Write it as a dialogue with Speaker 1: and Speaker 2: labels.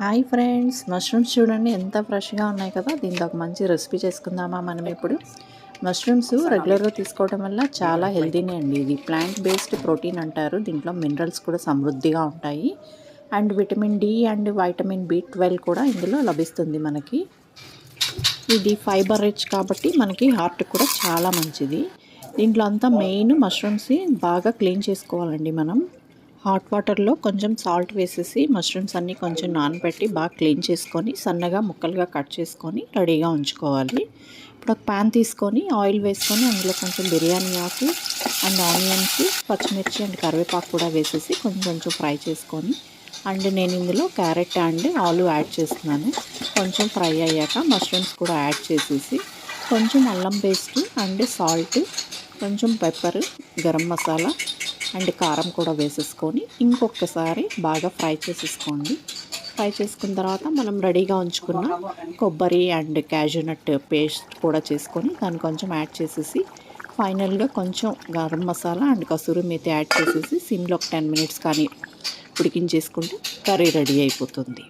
Speaker 1: Hi friends, mushrooms చూడండి ఎంత ఫ్రెష్గా ఉన్నాయి కదా. దీంతో ఒక మంచి రెసిపీ చేసుకుందామా మనం ఇప్పుడు. మష్రూమ్స్ రెగ్యులర్గా తీసుకోవడం వల్ల చాలా హెల్తీనే అండి. ఇది ప్లాంట్ బేస్డ్ ప్రోటీన్ అంటారు. దీంట్లో మినరల్స్ కూడా సమృద్ధిగా ఉంటాయి. And vitamin D and vitamin బి12 కూడా ఇందులో లభిస్తుంది మనకి. ఇది ఫైబర్ రిచ్ కాబట్టి మనకి హార్ట్ కూడా చాలా మంచిది. దీంట్లో అంతా మెయిన్ మష్రూమ్స్ బాగా క్లీన్ చేసుకోవాలండి మనం. హాట్ వాటర్లో కొంచెం సాల్ట్ వేసేసి మష్రూమ్స్ అన్నీ కొంచెం నానబెట్టి బాగా క్లీన్ చేసుకొని సన్నగా ముక్కలుగా కట్ చేసుకొని రెడీగా ఉంచుకోవాలి. ఇప్పుడు ఒక ప్యాన్ తీసుకొని ఆయిల్ వేసుకొని అందులో కొంచెం బిర్యానీ ఆకు అండ్ ఆనియన్స్, పచ్చిమిర్చి అండ్ కరివేపాకు కూడా వేసేసి కొంచెం కొంచెం ఫ్రై చేసుకొని, అండ్ నేను ఇందులో క్యారెట్ అండ్ ఆలు యాడ్ చేస్తున్నాను. కొంచెం ఫ్రై అయ్యాక మష్రూమ్స్ కూడా యాడ్ చేసేసి కొంచెం అల్లం పేస్ట్ అండ్ సాల్ట్, కొంచెం పెప్పర్, గరం మసాలా అండ్ కారం కూడా వేసేసుకొని ఇంకొకసారి బాగా ఫ్రై చేసేసుకోండి. ఫ్రై చేసుకున్న తర్వాత మనం రెడీగా ఉంచుకున్న కొబ్బరి అండ్ క్యాషూ నట్ పేస్ట్ కూడా చేసుకొని దాన్ని కొంచెం యాడ్ చేసేసి ఫైనల్గా కొంచెం గరం మసాలా అండ్ కసూరి మేతి యాడ్ చేసేసి సిమ్లో ఒక 10 minutes కానీ ఉడికించేసుకుంటే కర్రీ రెడీ అయిపోతుంది.